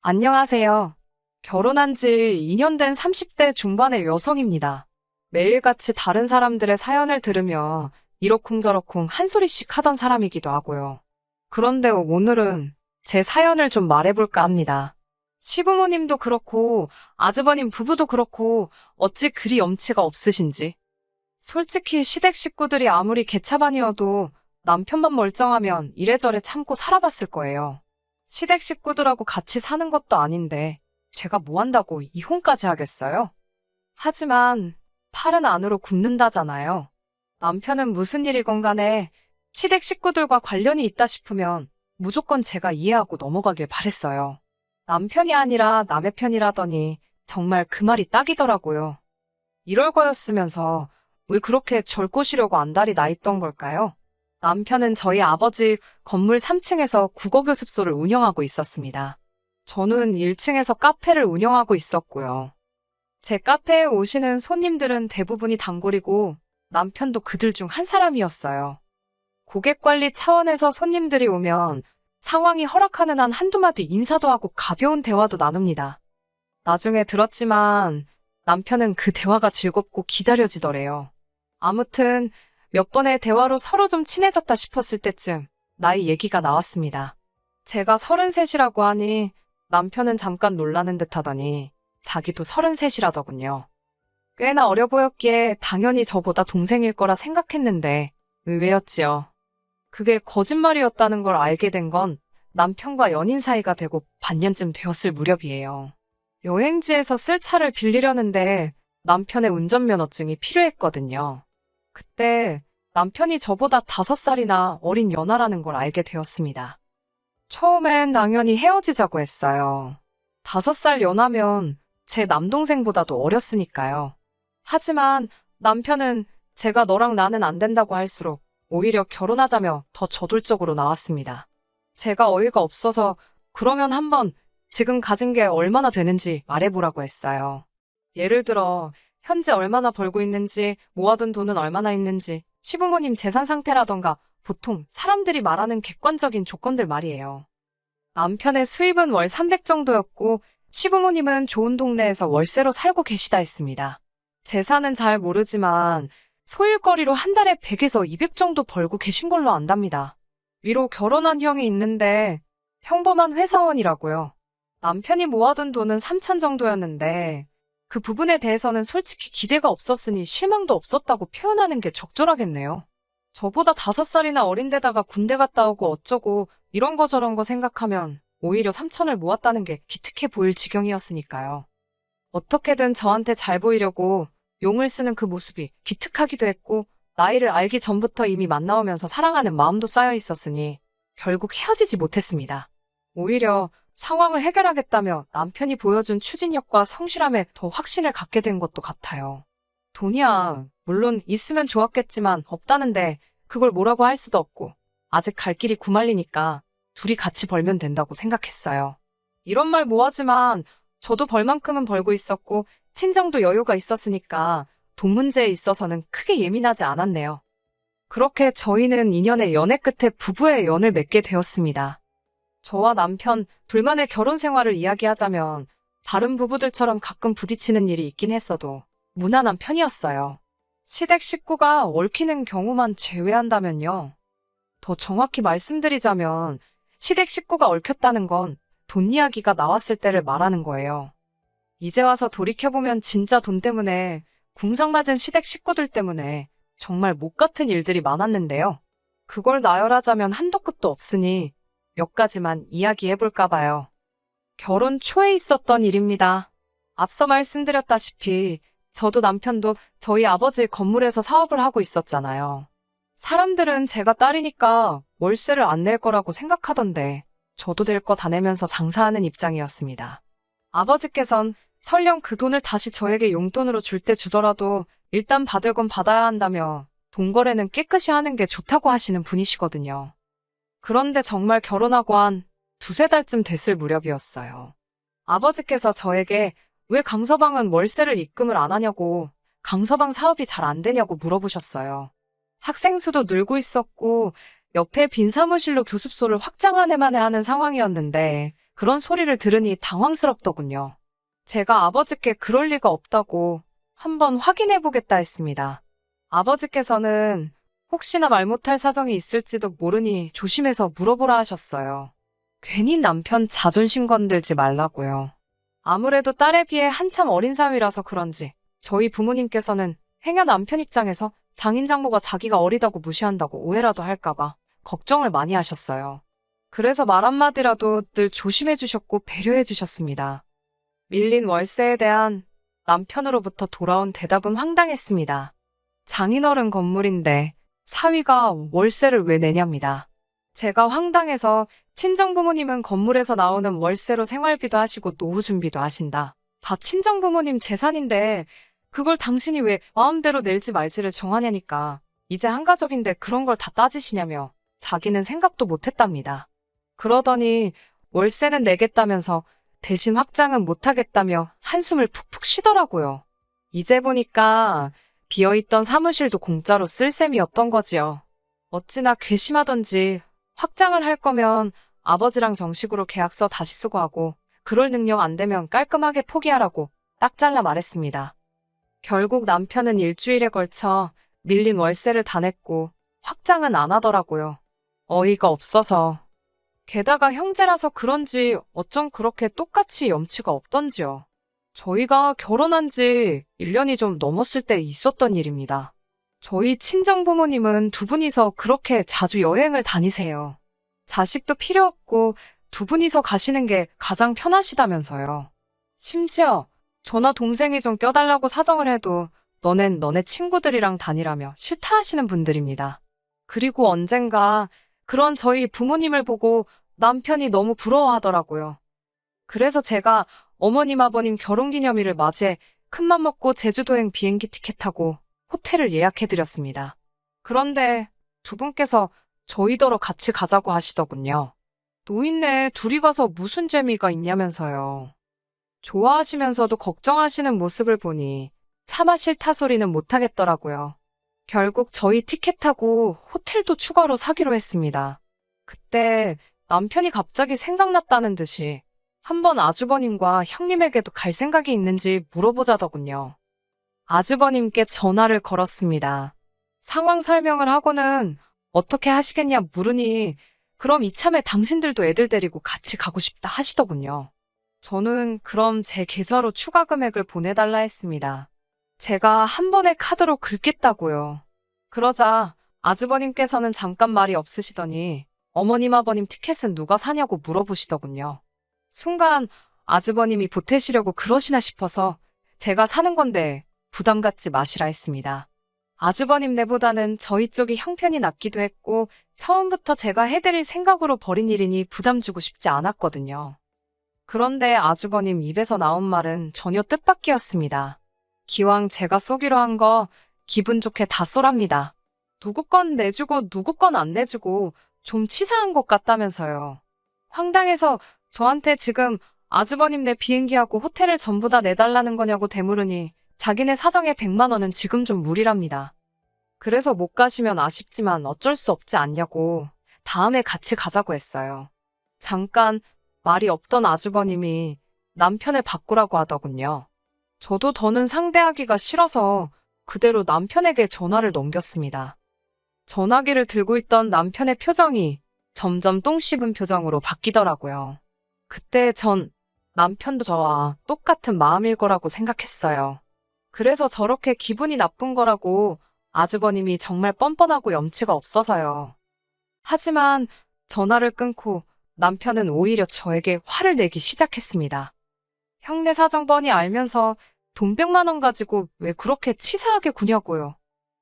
안녕하세요. 결혼한 지 2년 된 30대 중반의 여성입니다. 매일같이 다른 사람들의 사연을 들으며 이러쿵저러쿵 한 소리씩 하던 사람이기도 하고요. 그런데 오늘은 제 사연을 좀 말해볼까 합니다. 시부모님도 그렇고 아주버님 부부도 그렇고 어찌 그리 염치가 없으신지. 솔직히 시댁 식구들이 아무리 개차반이어도 남편만 멀쩡하면 이래저래 참고 살아봤을 거예요. 시댁 식구들하고 같이 사는 것도 아닌데 제가 뭐 한다고 이혼까지 하겠어요? 하지만 팔은 안으로 굽는다잖아요. 남편은 무슨 일이건 간에 시댁 식구들과 관련이 있다 싶으면 무조건 제가 이해하고 넘어가길 바랬어요. 남편이 아니라 남의 편이라더니 정말 그 말이 딱이더라고요. 이럴 거였으면서 왜 그렇게 절 꼬시려고 안달이 나 있던 걸까요? 남편은 저희 아버지 건물 3층에서 국어교습소를 운영하고 있었습니다. 저는 1층에서 카페를 운영하고 있었고요. 제 카페에 오시는 손님들은 대부분이 단골이고 남편도 그들 중 한 사람이었어요. 고객 관리 차원에서 손님들이 오면 상황이 허락하는 한 한두 마디 인사도 하고 가벼운 대화도 나눕니다. 나중에 들었지만 남편은 그 대화가 즐겁고 기다려지더래요. 아무튼 몇 번의 대화로 서로 좀 친해졌다 싶었을 때쯤 나이 얘기가 나왔습니다. 제가 33이라고 하니 남편은 잠깐 놀라는 듯 하더니 자기도 33이라더군요. 꽤나 어려 보였기에 당연히 저보다 동생일 거라 생각했는데 의외였지요. 그게 거짓말이었다는 걸 알게 된 건 남편과 연인 사이가 되고 반년쯤 되었을 무렵이에요. 여행지에서 쓸 차를 빌리려는데 남편의 운전면허증이 필요했거든요. 그때 남편이 저보다 5살이나 어린 연하라는 걸 알게 되었습니다. 처음엔 당연히 헤어지자고 했어요. 5살 연하면 제 남동생보다도 어렸으니까요. 하지만 남편은 제가 너랑 나는 안 된다고 할수록 오히려 결혼하자며 더 저돌적으로 나왔습니다. 제가 어이가 없어서 그러면 한번 지금 가진 게 얼마나 되는지 말해보라고 했어요. 예를 들어 현재 얼마나 벌고 있는지, 모아둔 돈은 얼마나 있는지, 시부모님 재산 상태라던가 보통 사람들이 말하는 객관적인 조건들 말이에요. 남편의 수입은 월 300 정도였고 시부모님은 좋은 동네에서 월세로 살고 계시다 했습니다. 재산은 잘 모르지만 소일거리로 한 달에 100에서 200 정도 벌고 계신 걸로 안답니다. 위로 결혼한 형이 있는데 평범한 회사원이라고요. 남편이 모아둔 돈은 3천 정도였는데 그 부분에 대해서는 솔직히 기대가 없었으니 실망도 없었다고 표현하는 게 적절하겠네요. 저보다 5살이나 어린데다가 군대 갔다 오고 어쩌고 이런 거 저런 거 생각하면 오히려 3천을 모았다는 게 기특해 보일 지경이었으니까요. 어떻게든 저한테 잘 보이려고 용을 쓰는 그 모습이 기특하기도 했고 나이를 알기 전부터 이미 만나오면서 사랑하는 마음도 쌓여 있었으니 결국 헤어지지 못했습니다. 오히려 상황을 해결하겠다며 남편이 보여준 추진력과 성실함에 더 확신을 갖게 된 것도 같아요. 돈이야 물론 있으면 좋았겠지만 없다는데 그걸 뭐라고 할 수도 없고 아직 갈 길이 구말리니까 둘이 같이 벌면 된다고 생각했어요. 이런 말 뭐하지만 저도 벌 만큼은 벌고 있었고 친정도 여유가 있었으니까 돈 문제에 있어서는 크게 예민하지 않았네요. 그렇게 저희는 2년의 연애 끝에 부부의 연을 맺게 되었습니다. 저와 남편 둘만의 결혼 생활을 이야기하자면 다른 부부들처럼 가끔 부딪히는 일이 있긴 했어도 무난한 편이었어요. 시댁 식구가 얽히는 경우만 제외한다면요. 더 정확히 말씀드리자면 시댁 식구가 얽혔다는 건 돈 이야기가 나왔을 때를 말하는 거예요. 이제 와서 돌이켜보면 진짜 돈 때문에 궁상맞은 시댁 식구들 때문에 정말 못 같은 일들이 많았는데요. 그걸 나열하자면 한도 끝도 없으니 몇 가지만 이야기해볼까 봐요. 결혼 초에 있었던 일입니다. 앞서 말씀드렸다시피 저도 남편도 저희 아버지 건물에서 사업을 하고 있었잖아요. 사람들은 제가 딸이니까 월세를 안 낼 거라고 생각하던데 저도 될 거 다 내면서 장사하는 입장이었습니다. 아버지께선 설령 그 돈을 다시 저에게 용돈으로 줄 때 주더라도 일단 받을 건 받아야 한다며 돈 거래는 깨끗이 하는 게 좋다고 하시는 분이시거든요. 그런데 정말 결혼하고 한 두세 달쯤 됐을 무렵이었어요. 아버지께서 저에게 왜 강서방은 월세를 입금을 안 하냐고 강서방 사업이 잘 안 되냐고 물어보셨어요. 학생 수도 늘고 있었고 옆에 빈 사무실로 교습소를 확장하네만에 하는 상황이었는데 그런 소리를 들으니 당황스럽더군요. 제가 아버지께 그럴 리가 없다고 한번 확인해보겠다 했습니다. 아버지께서는 혹시나 말 못할 사정이 있을지도 모르니 조심해서 물어보라 하셨어요. 괜히 남편 자존심 건들지 말라고요. 아무래도 딸에 비해 한참 어린 사위라서 그런지 저희 부모님께서는 행여 남편 입장에서 장인 장모가 자기가 어리다고 무시한다고 오해라도 할까봐 걱정을 많이 하셨어요. 그래서 말 한마디라도 늘 조심해 주셨고 배려해 주셨습니다. 밀린 월세에 대한 남편으로부터 돌아온 대답은 황당했습니다. 장인어른 건물인데 사위가 월세를 왜 내냐입니다. 제가 황당해서 친정부모님은 건물에서 나오는 월세로 생활비도 하시고 노후 준비도 하신다. 다 친정부모님 재산인데 그걸 당신이 왜 마음대로 낼지 말지를 정하냐니까. 이제 한가족인데 그런 걸 다 따지시냐며 자기는 생각도 못했답니다. 그러더니 월세는 내겠다면서 대신 확장은 못하겠다며 한숨을 푹푹 쉬더라고요. 이제 보니까 비어있던 사무실도 공짜로 쓸 셈이었던 거지요. 어찌나 괘씸하던지 확장을 할 거면 아버지랑 정식으로 계약서 다시 쓰고 하고 그럴 능력 안 되면 깔끔하게 포기하라고 딱 잘라 말했습니다. 결국 남편은 일주일에 걸쳐 밀린 월세를 다 냈고 확장은 안 하더라고요. 어이가 없어서. 게다가 형제라서 그런지 어쩜 그렇게 똑같이 염치가 없던지요. 저희가 결혼한 지 1년이 좀 넘었을 때 있었던 일입니다. 저희 친정부모님은 두 분이서 그렇게 자주 여행을 다니세요. 자식도 필요 없고 두 분이서 가시는 게 가장 편하시다면서요. 심지어 저나 동생이 좀 껴달라고 사정을 해도 너넨 너네 친구들이랑 다니라며 싫다 하시는 분들입니다. 그리고 언젠가 그런 저희 부모님을 보고 남편이 너무 부러워하더라고요. 그래서 제가 어머님 아버님 결혼기념일을 맞이해 큰맘 먹고 제주도행 비행기 티켓하고 호텔을 예약해드렸습니다. 그런데 두 분께서 저희더러 같이 가자고 하시더군요. 노인네 둘이 가서 무슨 재미가 있냐면서요. 좋아하시면서도 걱정하시는 모습을 보니 차마 싫다 소리는 못하겠더라고요. 결국 저희 티켓하고 호텔도 추가로 사기로 했습니다. 그때 남편이 갑자기 생각났다는 듯이 한번 아주버님과 형님에게도 갈 생각이 있는지 물어보자더군요. 아주버님께 전화를 걸었습니다. 상황 설명을 하고는 어떻게 하시겠냐 물으니 그럼 이참에 당신들도 애들 데리고 같이 가고 싶다 하시더군요. 저는 그럼 제 계좌로 추가 금액을 보내달라 했습니다. 제가 한 번에 카드로 긁겠다고요. 그러자 아주버님께서는 잠깐 말이 없으시더니 어머님 아버님 티켓은 누가 사냐고 물어보시더군요. 순간 아주버님이 보태시려고 그러시나 싶어서 제가 사는 건데 부담 갖지 마시라 했습니다. 아주버님네보다는 저희 쪽이 형편이 낫기도 했고 처음부터 제가 해드릴 생각으로 벌인 일이니 부담 주고 싶지 않았거든요. 그런데 아주버님 입에서 나온 말은 전혀 뜻밖이었습니다. 기왕 제가 쏘기로 한 거 기분 좋게 다 쏘랍니다. 누구 건 내주고 누구 건 안 내주고 좀 치사한 것 같다면서요. 황당해서 저한테 지금 아주버님네 비행기하고 호텔을 전부 다 내달라는 거냐고 되물으니 자기네 사정에 100만 원은 지금 좀 무리랍니다. 그래서 못 가시면 아쉽지만 어쩔 수 없지 않냐고 다음에 같이 가자고 했어요. 잠깐 말이 없던 아주버님이 남편을 바꾸라고 하더군요. 저도 더는 상대하기가 싫어서 그대로 남편에게 전화를 넘겼습니다. 전화기를 들고 있던 남편의 표정이 점점 똥 씹은 표정으로 바뀌더라고요. 그때 전 남편도 저와 똑같은 마음일 거라고 생각했어요. 그래서 저렇게 기분이 나쁜 거라고 아주버님이 정말 뻔뻔하고 염치가 없어서요. 하지만 전화를 끊고 남편은 오히려 저에게 화를 내기 시작했습니다. 형네 사정 뻔히 알면서 돈 100만 원 가지고 왜 그렇게 치사하게 구냐고요.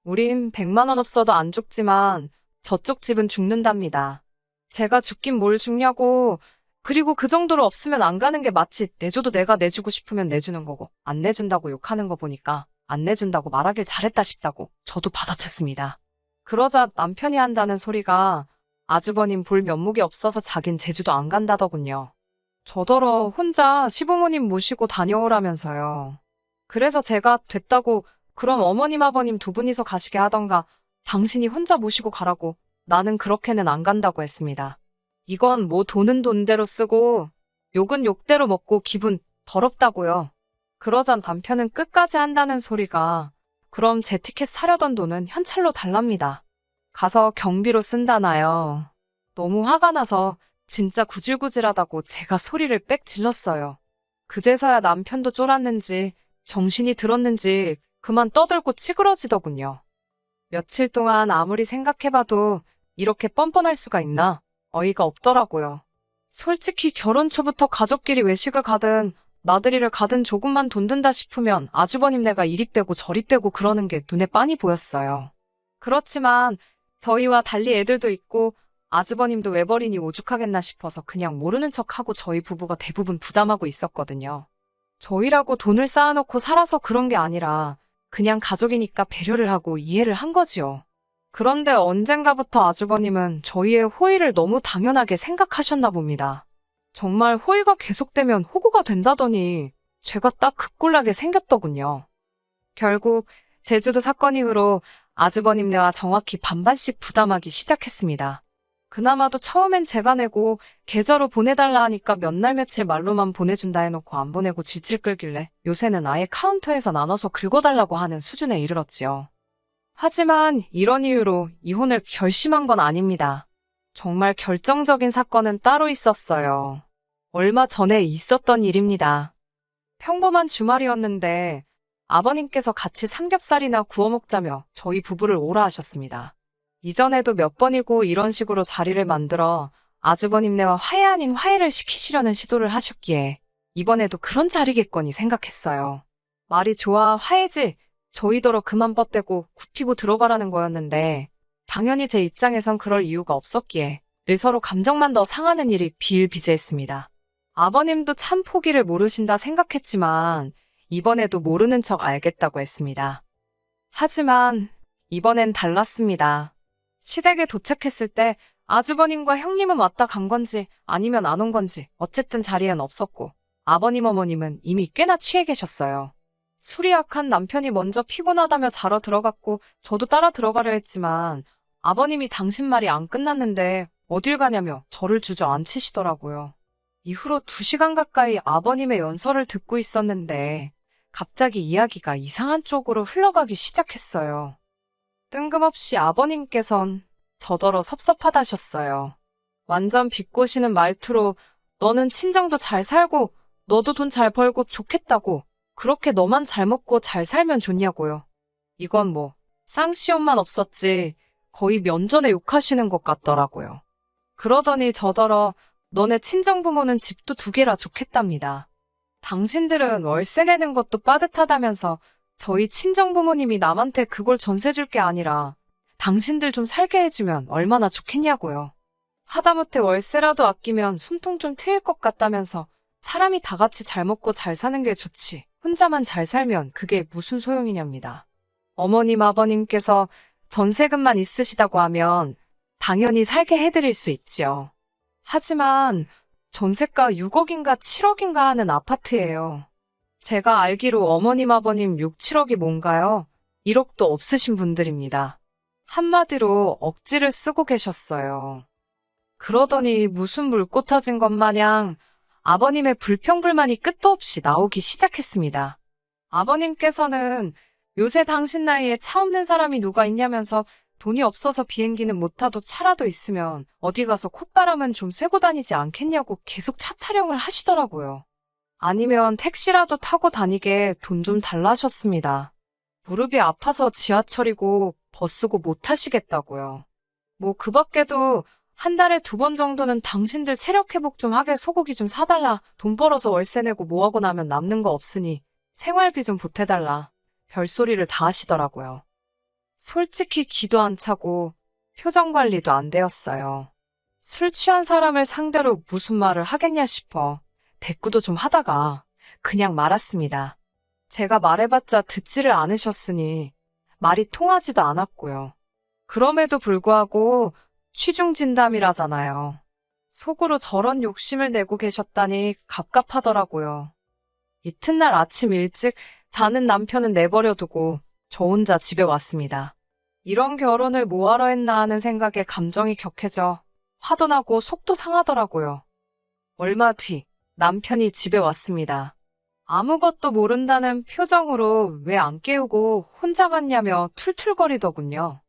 우린 100만 원 없어도 안 죽지만 저쪽 집은 죽는답니다. 제가 죽긴 뭘 죽냐고. 그리고 그 정도로 없으면 안 가는 게 맞지. 내줘도 내가 내주고 싶으면 내주는 거고 안 내준다고 욕하는 거 보니까 안 내준다고 말하길 잘했다 싶다고 저도 받아쳤습니다. 그러자 남편이 한다는 소리가 아주버님 볼 면목이 없어서 자긴 제주도 안 간다더군요. 저더러 혼자 시부모님 모시고 다녀오라면서요. 그래서 제가 됐다고 그럼 어머님 아버님 두 분이서 가시게 하던가 당신이 혼자 모시고 가라고 나는 그렇게는 안 간다고 했습니다. 이건 뭐 돈은 돈대로 쓰고 욕은 욕대로 먹고 기분 더럽다고요. 그러자 남편은 끝까지 한다는 소리가 그럼 제 티켓 사려던 돈은 현찰로 달랍니다. 가서 경비로 쓴다나요. 너무 화가 나서 진짜 구질구질하다고 제가 소리를 빽 질렀어요. 그제서야 남편도 쫄았는지 정신이 들었는지 그만 떠들고 치그러지더군요. 며칠 동안 아무리 생각해봐도 이렇게 뻔뻔할 수가 있나 어이가 없더라고요. 솔직히 결혼 초부터 가족끼리 외식을 가든 나들이를 가든 조금만 돈 든다 싶으면 아주버님네가 이리 빼고 저리 빼고 그러는 게 눈에 빤히 보였어요. 그렇지만 저희와 달리 애들도 있고 아주버님도 외벌이니 오죽하겠나 싶어서 그냥 모르는 척하고 저희 부부가 대부분 부담하고 있었거든요. 저희라고 돈을 쌓아놓고 살아서 그런 게 아니라 그냥 가족이니까 배려를 하고 이해를 한 거지요. 그런데 언젠가부터 아주버님은 저희의 호의를 너무 당연하게 생각하셨나 봅니다. 정말 호의가 계속되면 호구가 된다더니 제가 딱 그 꼴나게 생겼더군요. 결국 제주도 사건 이후로 아주버님네와 정확히 반반씩 부담하기 시작했습니다. 그나마도 처음엔 제가 내고 계좌로 보내달라 하니까 몇 날 며칠 말로만 보내준다 해놓고 안 보내고 질질 끌길래 요새는 아예 카운터에서 나눠서 긁어달라고 하는 수준에 이르렀지요. 하지만 이런 이유로 이혼을 결심한 건 아닙니다. 정말 결정적인 사건은 따로 있었어요. 얼마 전에 있었던 일입니다. 평범한 주말이었는데 아버님께서 같이 삼겹살이나 구워 먹자며 저희 부부를 오라 하셨습니다. 이전에도 몇 번이고 이런 식으로 자리를 만들어 아주버님네와 화해 아닌 화해를 시키시려는 시도를 하셨기에 이번에도 그런 자리겠거니 생각했어요. 말이 좋아 화해지 저희더러 그만 뻗대고 굽히고 들어가라는 거였는데 당연히 제 입장에선 그럴 이유가 없었기에 늘 서로 감정만 더 상하는 일이 비일비재했습니다. 아버님도 참 포기를 모르신다 생각했지만 이번에도 모르는 척 알겠다고 했습니다. 하지만 이번엔 달랐습니다. 시댁에 도착했을 때 아주버님과 형님은 왔다 간 건지 아니면 안 온 건지 어쨌든 자리엔 없었고 아버님 어머님은 이미 꽤나 취해 계셨어요. 술이 약한 남편이 먼저 피곤하다며 자러 들어갔고 저도 따라 들어가려 했지만 아버님이 당신 말이 안 끝났는데 어딜 가냐며 저를 주저앉히시더라고요. 이후로 2시간 가까이 아버님의 연설을 듣고 있었는데 갑자기 이야기가 이상한 쪽으로 흘러가기 시작했어요. 뜬금없이 아버님께선 저더러 섭섭하다셨어요. 완전 비꼬시는 말투로 너는 친정도 잘 살고 너도 돈 잘 벌고 좋겠다고 그렇게 너만 잘 먹고 잘 살면 좋냐고요. 이건 뭐 쌍시옷만 없었지 거의 면전에 욕하시는 것 같더라고요. 그러더니 저더러 너네 친정부모는 집도 2개라 좋겠답니다. 당신들은 월세 내는 것도 빠듯하다면서 저희 친정부모님이 남한테 그걸 전세 줄 게 아니라 당신들 좀 살게 해주면 얼마나 좋겠냐고요. 하다못해 월세라도 아끼면 숨통 좀 트일 것 같다면서 사람이 다 같이 잘 먹고 잘 사는 게 좋지 혼자만 잘 살면 그게 무슨 소용이냐입니다. 어머님 아버님께서 전세금만 있으시다고 하면 당연히 살게 해드릴 수 있지요. 하지만 전세가 6억인가 7억인가 하는 아파트예요. 제가 알기로 어머님 아버님 6, 7억이 뭔가요? 1억도 없으신 분들입니다. 한마디로 억지를 쓰고 계셨어요. 그러더니 무슨 물꽃 터진 것 마냥 아버님의 불평불만이 끝도 없이 나오기 시작했습니다. 아버님께서는 요새 당신 나이에 차 없는 사람이 누가 있냐면서 돈이 없어서 비행기는 못 타도 차라도 있으면 어디 가서 콧바람은 좀 쐬고 다니지 않겠냐고 계속 차 타령을 하시더라고요. 아니면 택시라도 타고 다니게 돈 좀 달라셨습니다. 무릎이 아파서 지하철이고 버스고 못 타시겠다고요. 뭐 그 밖에도 한 달에 2번 정도는 당신들 체력 회복 좀 하게 소고기 좀 사달라. 돈 벌어서 월세 내고 뭐하고 나면 남는 거 없으니 생활비 좀 보태달라. 별소리를 다 하시더라고요. 솔직히 기도 안 차고 표정 관리도 안 되었어요. 술 취한 사람을 상대로 무슨 말을 하겠냐 싶어 대꾸도 좀 하다가 그냥 말았습니다. 제가 말해봤자 듣지를 않으셨으니 말이 통하지도 않았고요. 그럼에도 불구하고 취중진담이라잖아요. 속으로 저런 욕심을 내고 계셨다니 갑갑하더라고요. 이튿날 아침 일찍 자는 남편은 내버려두고 저 혼자 집에 왔습니다. 이런 결혼을 뭐하러 했나 하는 생각에 감정이 격해져 화도 나고 속도 상하더라고요. 얼마 뒤 남편이 집에 왔습니다. 아무것도 모른다는 표정으로 왜 안 깨우고 혼자 갔냐며 툴툴거리더군요.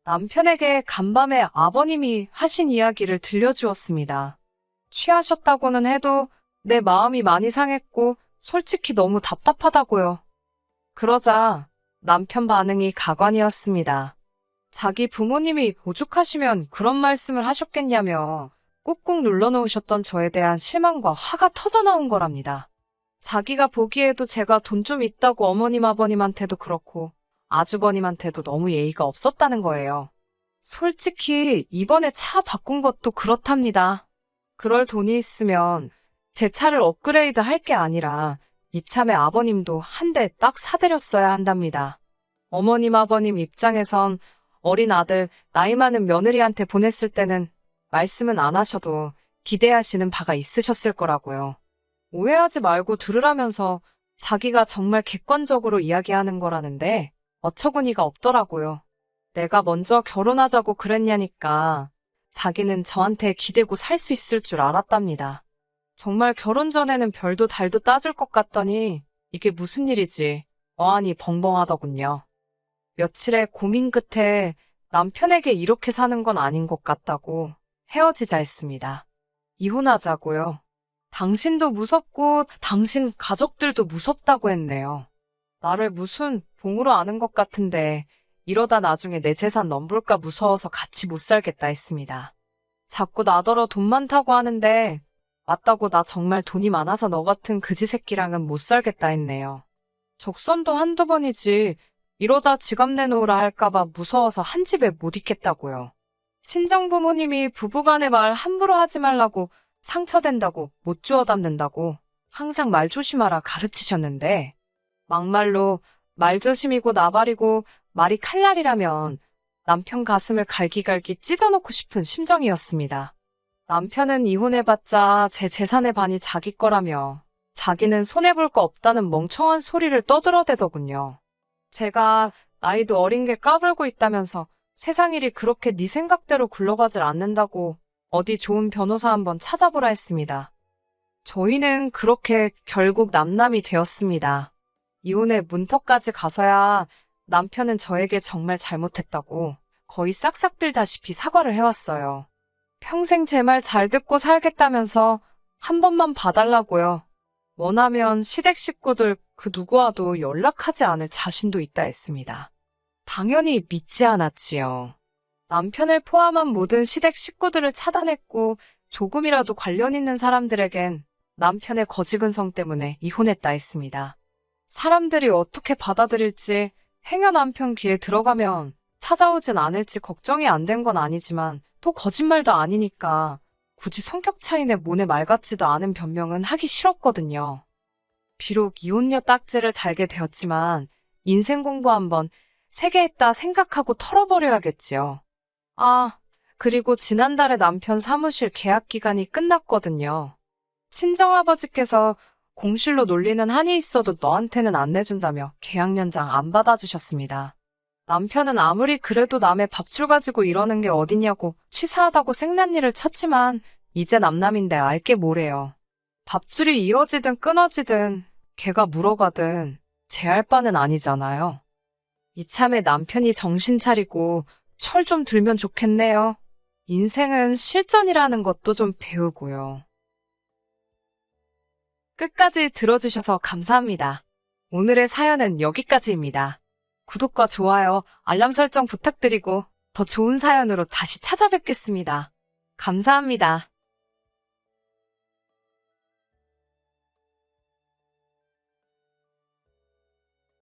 남편에게 간밤에 아버님이 하신 이야기를 들려주었습니다. 취하셨다고는 해도 내 마음이 많이 상했고 솔직히 너무 답답하다고요. 그러자 남편 반응이 가관이었습니다. 자기 부모님이 오죽하시면 그런 말씀을 하셨겠냐며 꾹꾹 눌러놓으셨던 저에 대한 실망과 화가 터져나온 거랍니다. 자기가 보기에도 제가 돈 좀 있다고 어머님 아버님한테도 그렇고 아주버님한테도 너무 예의가 없었다는 거예요. 솔직히 이번에 차 바꾼 것도 그렇답니다. 그럴 돈이 있으면 제 차를 업그레이드 할 게 아니라 이참에 아버님도 한 대 딱 사드렸어야 한답니다. 어머님 아버님 입장에선 어린 아들, 나이 많은 며느리한테 보냈을 때는 말씀은 안 하셔도 기대하시는 바가 있으셨을 거라고요. 오해하지 말고 들으라면서 자기가 정말 객관적으로 이야기하는 거라는데 어처구니가 없더라고요. 내가 먼저 결혼하자고 그랬냐니까 자기는 저한테 기대고 살 수 있을 줄 알았답니다. 정말 결혼 전에는 별도 달도 따질 것 같더니 이게 무슨 일이지 어안이 벙벙하더군요. 며칠의 고민 끝에 남편에게 이렇게 사는 건 아닌 것 같다고 헤어지자 했습니다. 이혼하자고요. 당신도 무섭고 당신 가족들도 무섭다고 했네요. 나를 무슨 봉으로 아는 것 같은데 이러다 나중에 내 재산 넘볼까 무서워서 같이 못 살겠다 했습니다. 자꾸 나더러 돈 많다고 하는데 맞다고 나 정말 돈이 많아서 너 같은 그지 새끼랑은 못 살겠다 했네요. 적선도 한두 번이지 이러다 지갑 내놓으라 할까봐 무서워서 한 집에 못 있겠다고요. 친정부모님이 부부간의 말 함부로 하지 말라고 상처된다고 못 주워 담는다고 항상 말 조심하라 가르치셨는데 막말로 말 조심이고 나발이고 말이 칼날이라면 남편 가슴을 갈기갈기 찢어놓고 싶은 심정이었습니다. 남편은 이혼해봤자 제 재산의 반이 자기 거라며 자기는 손해볼 거 없다는 멍청한 소리를 떠들어대더군요. 제가 나이도 어린 게 까불고 있다면서 세상 일이 그렇게 네 생각대로 굴러가질 않는다고 어디 좋은 변호사 한번 찾아보라 했습니다. 저희는 그렇게 결국 남남이 되었습니다. 이혼의 문턱까지 가서야 남편은 저에게 정말 잘못했다고 거의 싹싹 빌다시피 사과를 해왔어요. 평생 제 말 잘 듣고 살겠다면서 한 번만 봐달라고요. 원하면 시댁 식구들 그 누구와도 연락하지 않을 자신도 있다 했습니다. 당연히 믿지 않았지요. 남편을 포함한 모든 시댁 식구들을 차단했고 조금이라도 관련 있는 사람들에겐 남편의 거지근성 때문에 이혼했다 했습니다. 사람들이 어떻게 받아들일지 행여 남편 귀에 들어가면 찾아오진 않을지 걱정이 안 된 건 아니지만 또 거짓말도 아니니까 굳이 성격 차이내 모네 말 같지도 않은 변명은 하기 싫었거든요. 비록 이혼녀 딱지를 달게 되었지만 인생 공부 한번 세게 했다 생각하고 털어버려야겠지요. 아, 그리고 지난달에 남편 사무실 계약 기간이 끝났거든요. 친정아버지께서 공실로 놀리는 한이 있어도 너한테는 안 내준다며 계약 연장 안 받아주셨습니다. 남편은 아무리 그래도 남의 밥줄 가지고 이러는 게 어딨냐고 치사하다고 생난리를 쳤지만 이제 남남인데 알게 뭐래요. 밥줄이 이어지든 끊어지든 걔가 물어가든 제 할 바는 아니잖아요. 이참에 남편이 정신 차리고 철 좀 들면 좋겠네요. 인생은 실전이라는 것도 좀 배우고요. 끝까지 들어주셔서 감사합니다. 오늘의 사연은 여기까지입니다. 구독과 좋아요, 알람 설정 부탁드리고 더 좋은 사연으로 다시 찾아뵙겠습니다. 감사합니다.